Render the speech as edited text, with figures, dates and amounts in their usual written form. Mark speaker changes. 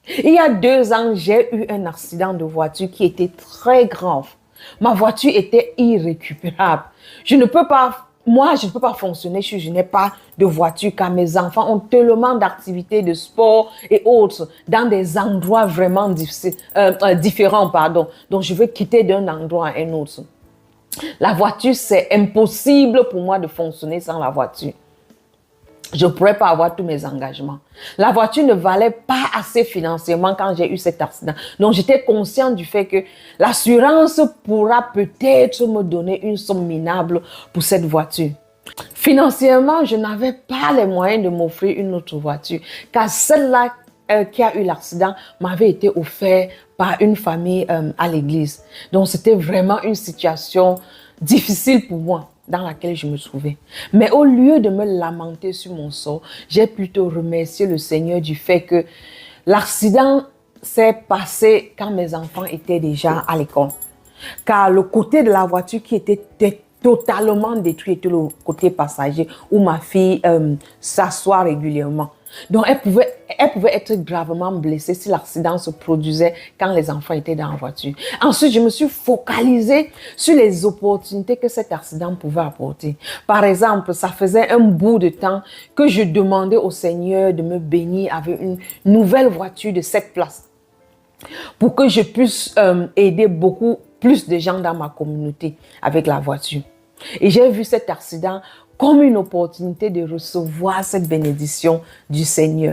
Speaker 1: Il y a 2 ans, j'ai eu un accident de voiture qui était très grave. Ma voiture était irrécupérable. Je ne peux pas fonctionner si je n'ai pas de voiture, car mes enfants ont tellement d'activités de sport et autres dans des endroits vraiment différents, pardon. Donc, je veux quitter d'un endroit à un autre. La voiture, c'est impossible pour moi de fonctionner sans la voiture. Je ne pourrais pas avoir tous mes engagements. La voiture ne valait pas assez financièrement quand j'ai eu cet accident. Donc, j'étais consciente du fait que l'assurance pourra peut-être me donner une somme minable pour cette voiture. Financièrement, je n'avais pas les moyens de m'offrir une autre voiture, car celle-là qui a eu l'accident m'avait été offerte par une famille à l'église. Donc, c'était vraiment une situation difficile pour moi dans laquelle je me trouvais. Mais au lieu de me lamenter sur mon sort, j'ai plutôt remercié le Seigneur du fait que l'accident s'est passé quand mes enfants étaient déjà à l'école. Car le côté de la voiture qui était totalement détruit était le côté passager où ma fille s'assoit régulièrement. Donc, elle pouvait être gravement blessée si l'accident se produisait quand les enfants étaient dans la voiture. Ensuite, je me suis focalisée sur les opportunités que cet accident pouvait apporter. Par exemple, ça faisait un bout de temps que je demandais au Seigneur de me bénir avec une nouvelle voiture de 7 places pour que je puisse aider beaucoup plus de gens dans ma communauté avec la voiture. Et j'ai vu cet accident comme une opportunité de recevoir cette bénédiction du Seigneur.